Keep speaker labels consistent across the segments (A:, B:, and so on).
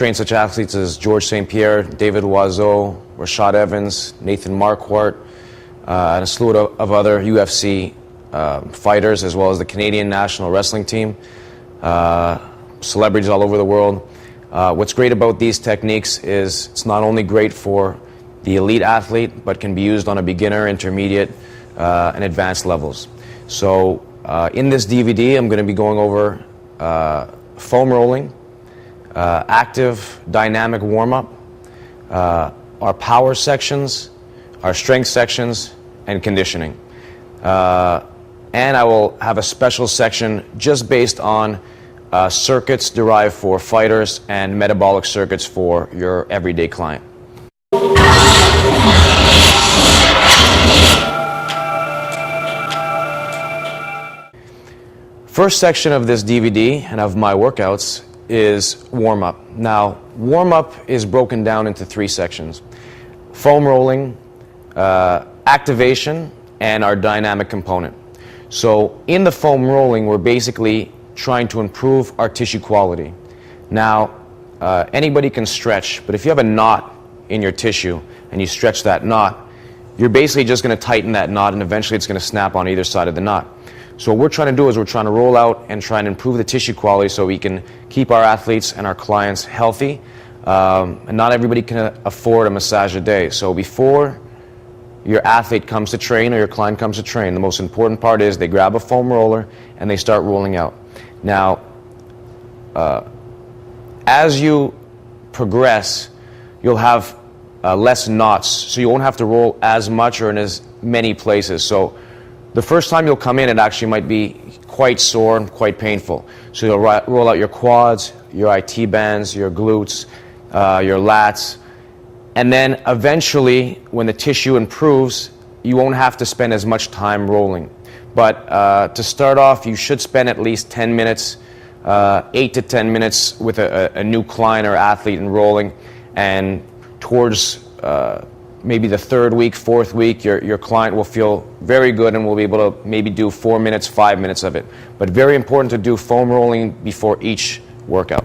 A: Trained such athletes as George St. Pierre, David Loiseau, Rashad Evans, Nathan Marquardt, and a slew of other UFC fighters, as well as the Canadian national wrestling team, celebrities all over the world. What's great about these techniques is it's not only great for the elite athlete, but can be used on a beginner, intermediate, and advanced levels. So in this DVD, I'm going to be going over foam rolling, active dynamic warm-up, our power sections, our strength sections, and conditioning. And I will have a special section just based on circuits derived for fighters and metabolic circuits for your everyday client. First section of this DVD and of my workouts is warm-up. Now, warm-up is broken down into three sections: foam rolling, activation, and our dynamic component. So in the foam rolling, we're basically trying to improve our tissue quality. Now, anybody can stretch, but if you have a knot in your tissue and you stretch that knot, you're basically just going to tighten that knot, and eventually it's going to snap on either side of the knot. So what we're trying to do is we're trying to roll out and try and improve the tissue quality so we can keep our athletes and our clients healthy. And not everybody can afford a massage a day. So before your athlete comes to train or your client comes to train, the most important part is they grab a foam roller and they start rolling out. Now, as you progress, you'll have less knots, so you won't have to roll as much or in as many places. So the first time you'll come in, it actually might be quite sore and quite painful. So you'll roll out your quads, your IT bands, your glutes, your lats, and then eventually, when the tissue improves, you won't have to spend as much time rolling. But to start off, you should spend at least 10 minutes, 8 to 10 minutes with a new client or athlete in rolling, and towards maybe the third week, fourth week, your client will feel very good and will be able to maybe do 4 minutes, 5 minutes of it. But very important to do foam rolling before each workout.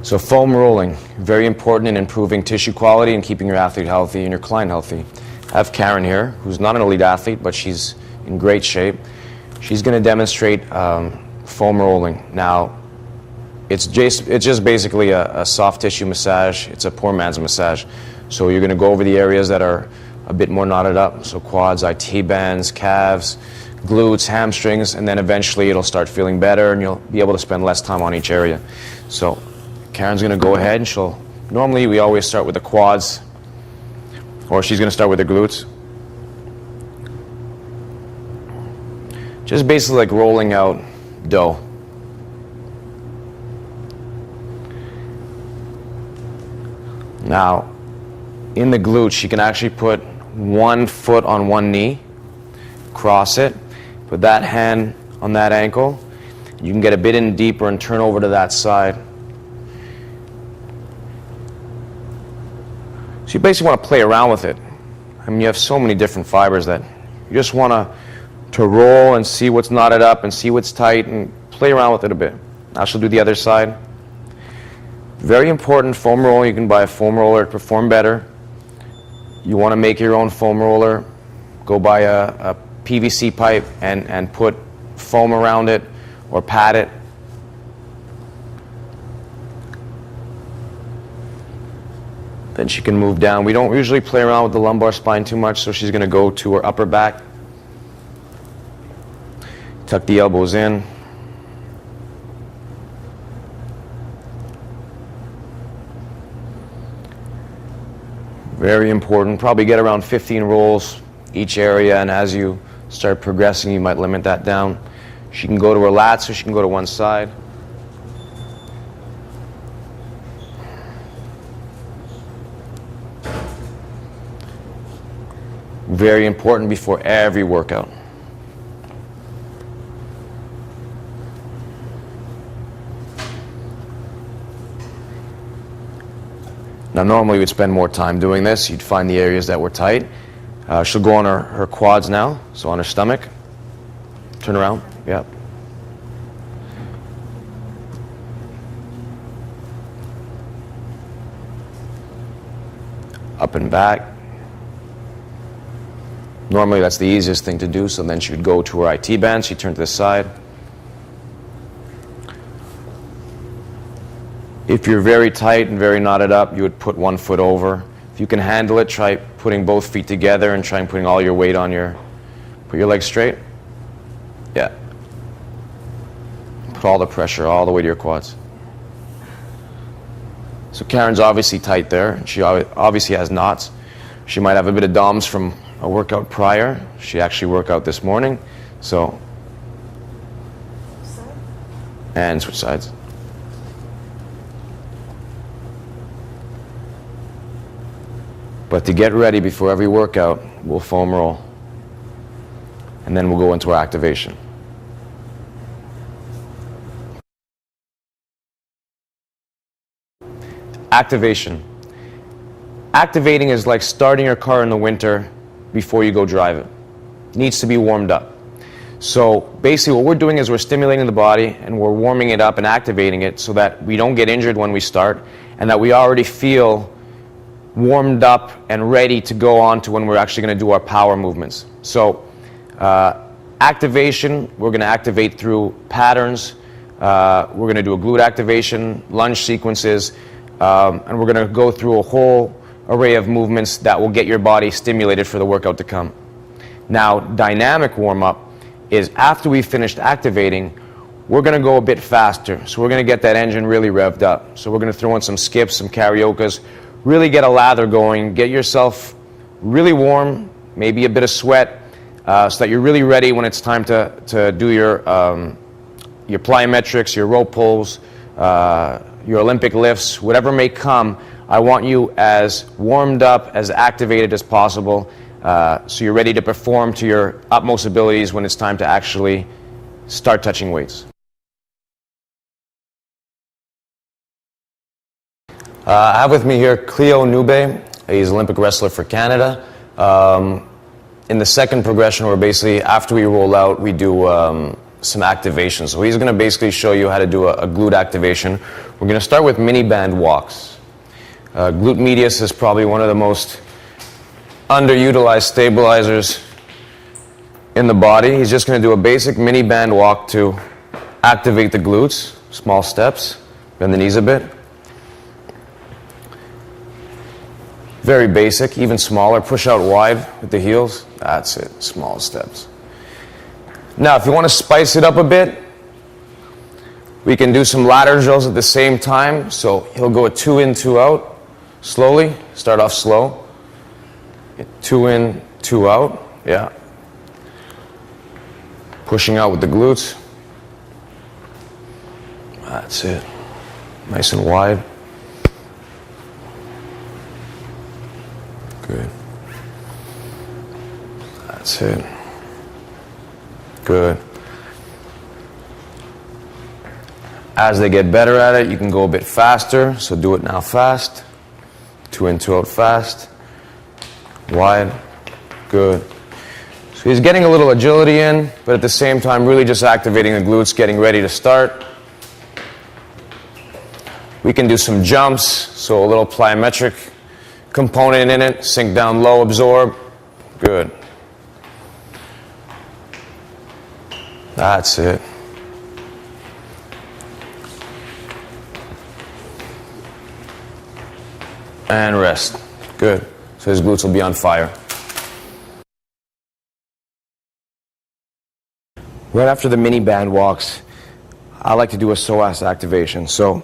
A: So foam rolling, very important in improving tissue quality and keeping your athlete healthy and your client healthy. I have Karen here, who's not an elite athlete, but she's in great shape. She's going to demonstrate foam rolling. Now, it's just basically a soft tissue massage. It's a poor man's massage. So you're going to go over the areas that are a bit more knotted up. So quads, IT bands, calves, glutes, hamstrings, and then eventually it'll start feeling better and you'll be able to spend less time on each area. So Karen's going to go ahead and normally we always start with the quads, or she's going to start with the glutes. Just basically like rolling out dough. Now, in the glutes, you can actually put one foot on one knee, cross it, put that hand on that ankle. You can get a bit in deeper and turn over to that side. So you basically want to play around with it. I mean, you have so many different fibers that you just want to roll and see what's knotted up and see what's tight and play around with it a bit. Now she'll do the other side. Very important, foam roller. You can buy a foam roller to perform better. You want to make your own foam roller. Go buy a PVC pipe and put foam around it or pad it. Then she can move down. We don't usually play around with the lumbar spine too much, so she's going to go to her upper back. Tuck the elbows in. Very important. Probably get around 15 rolls each area, and as you start progressing, you might limit that down. She can go to her lats or she can go to one side. Very important before every workout. Now normally we'd spend more time doing this. You'd find the areas that were tight. She'll go on her quads now, so on her stomach. Turn around, yep. up and back. Normally that's the easiest thing to do, so then she would go to her IT band, she'd turn to the side. If you're very tight and very knotted up, you would put one foot over. If you can handle it, try putting both feet together and try putting all your weight on put your legs straight. Yeah. Put all the pressure all the way to your quads. So Karen's obviously tight there. She obviously has knots. She might have a bit of DOMS from a workout prior. She actually worked out this morning. So, and switch sides. But to get ready before every workout, we'll foam roll. And then we'll go into our activation. Activation. Activating is like starting your car in the winter before you go drive it. It needs to be warmed up. So basically what we're doing is we're stimulating the body and we're warming it up and activating it so that we don't get injured when we start and that we already feel warmed up and ready to go on to when we're actually going to do our power movements. So activation, we're going to activate through patterns. We're going to do a glute activation, lunge sequences, and we're going to go through a whole array of movements that will get your body stimulated for the workout to come. Now, dynamic warm-up is after we've finished activating, we're going to go a bit faster. So we're going to get that engine really revved up. So we're going to throw in some skips, some cariokas, really get a lather going, get yourself really warm, maybe a bit of sweat, so that you're really ready when it's time to do your plyometrics, your rope pulls, your Olympic lifts, whatever may come. I want you as warmed up, as activated as possible, so you're ready to perform to your utmost abilities when it's time to actually start touching weights. I have with me here Cleo Nube. He's an Olympic wrestler for Canada. In the second progression, where basically after we roll out, we do some activation. So he's going to basically show you how to do a glute activation. We're going to start with mini band walks. Glute medius is probably one of the most underutilized stabilizers in the body. He's just going to do a basic mini band walk to activate the glutes. Small steps. Bend the knees a bit. Very basic, even smaller. Push out wide with the heels. That's it. Small steps. Now, if you want to spice it up a bit, we can do some ladder drills at the same time. So he'll go a 2 in, 2 out. Slowly. Start off slow. 2 in, 2 out. Yeah. Pushing out with the glutes. That's it. Nice and wide. Good. That's it. Good. As they get better at it, you can go a bit faster. So do it now fast. 2 in, 2 out fast. Wide. Good. So he's getting a little agility in, but at the same time really just activating the glutes, getting ready to start. We can do some jumps, so a little plyometric component in it. Sink down low, absorb. Good. That's it. And rest. Good. So his glutes will be on fire. Right after the mini band walks, I like to do a psoas activation. So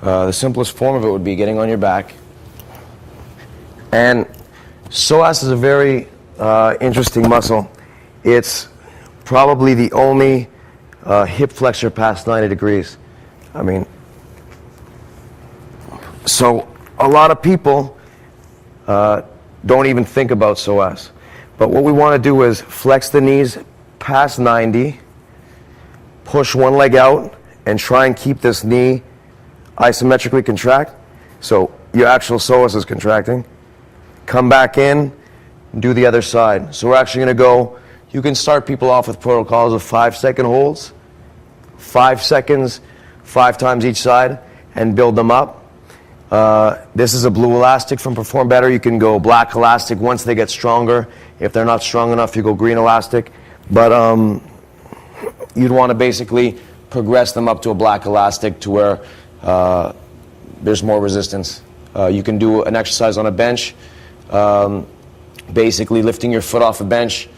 A: the simplest form of it would be getting on your back. And psoas is a very interesting muscle. It's probably the only hip flexor past 90 degrees. I mean, so a lot of people don't even think about psoas. But what we want to do is flex the knees past 90, push one leg out, and try and keep this knee isometrically contract. So your actual psoas is contracting. Come back in, do the other side. So we're actually going to go, you can start people off with protocols of 5-second holds, 5 seconds, 5 times each side, and build them up.
B: This is a blue elastic from Perform Better. You can go black elastic once they get stronger. If they're not strong enough, you go green elastic. But you'd want to basically progress them up to a black elastic to where there's more resistance. You can do an exercise on a bench, basically lifting your foot off a bench,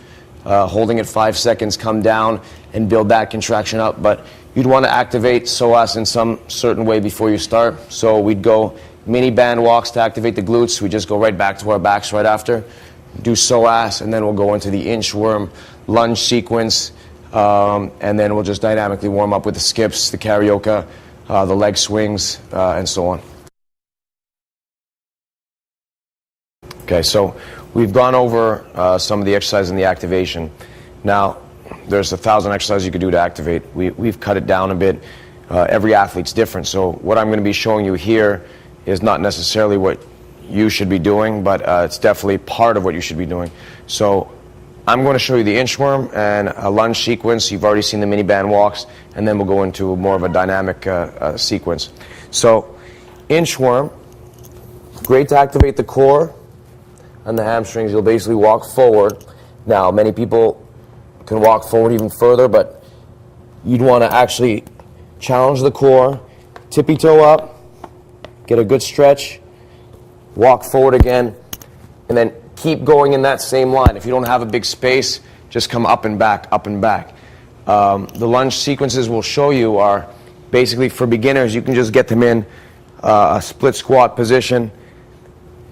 B: holding it 5 seconds, come down, and build that contraction up. But you'd want to activate psoas in some certain way before you start. So we'd go mini band walks to activate the glutes. We just go right back to our backs right after. Do psoas, and then we'll go into the inchworm lunge sequence, and then we'll just dynamically warm up with the skips, the carioca, the leg swings, and so on. Okay, so we've gone over some of the exercise and the activation. Now, there's 1,000 exercises you could do to activate. We've cut it down a bit. Every athlete's different. So what I'm going to be showing you here is not necessarily what you should be doing, but it's definitely part of what you should be doing. So I'm going to show you the inchworm and a lunge sequence. You've already seen the mini band walks, and then we'll go into more of a dynamic sequence. So inchworm, great to activate the core and the hamstrings. You'll basically walk forward. Now, many people can walk forward even further, but you'd want to actually challenge the core, tippy toe up, get a good stretch, walk forward again, and then keep going in that same line. If you don't have a big space, just come up and back, up and back. The lunge sequences we'll show you are basically for beginners. You can just get them in a split squat position,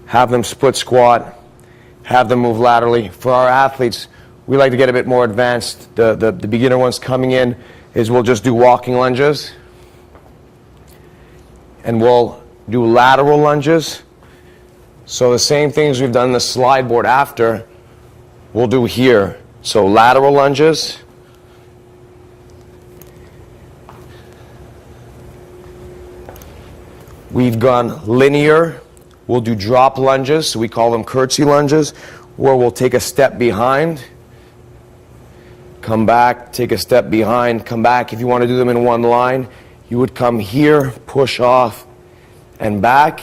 B: have them split squat, have them move laterally. For our athletes, we like to get a bit more advanced. The beginner ones coming in is we'll just do walking lunges, and we'll do lateral lunges. So the same things we've done in the slide board after, we'll do here. So lateral lunges, we've gone linear. We'll do drop lunges, so we call them curtsy lunges, where we'll take a step behind, come back, take a step behind, come back. If you want to do them in one line, you would come here, push off, and back.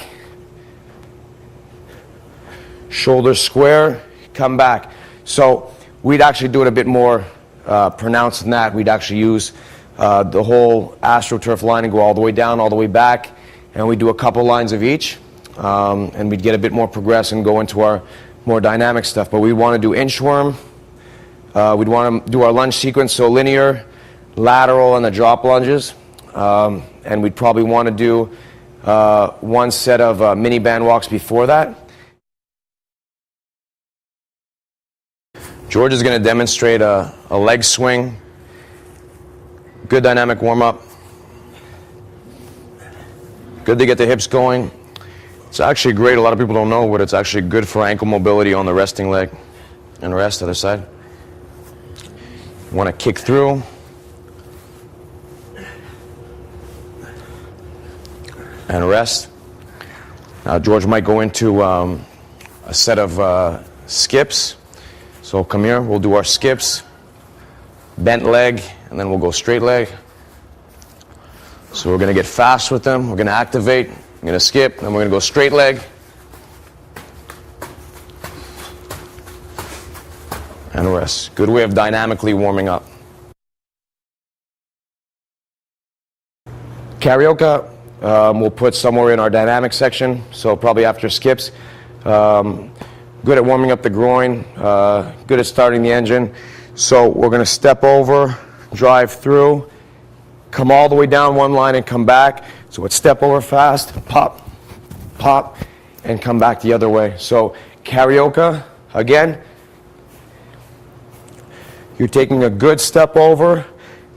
B: Shoulder square, come back. So we'd actually do it a bit more pronounced than that. We'd actually use the whole AstroTurf line and go all the way down, all the way back, and we do a couple lines of each, and we'd get a bit more progress and go into our more dynamic stuff. But we want to do inchworm. We'd want to do our lunge sequence, so linear, lateral, and the drop lunges. And we'd probably want to do one set of mini band walks before that. George is going to demonstrate a leg swing. Good dynamic warm-up. Good to get the hips going. It's actually great. A lot of people don't know, but it's actually good for ankle mobility on the resting leg. And rest, other side. You want to kick through. And rest. Now George might go into a set of skips. So come here, we'll do our skips, bent leg, and then we'll go straight leg. So we're going to get fast with them. We're going to activate. I'm going to skip, then we're going to go straight leg. And rest. Good way of dynamically warming up. Carioca, we'll put somewhere in our dynamic section, so probably after skips. Good at warming up the groin, good at starting the engine. So we're going to step over, drive through, come all the way down one line and come back. So it's step over fast, pop, pop, and come back the other way. So carioca, again, you're taking a good step over.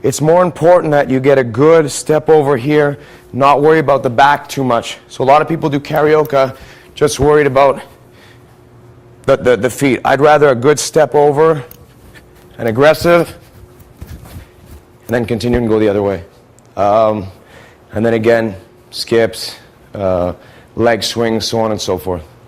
B: It's more important that you get a good step over here, not worry about the back too much. So a lot of people do carioca just worried about the feet. I'd rather a good step over, and aggressive, and then continue and go the other way. And then again, skips, leg swings, so on and so forth.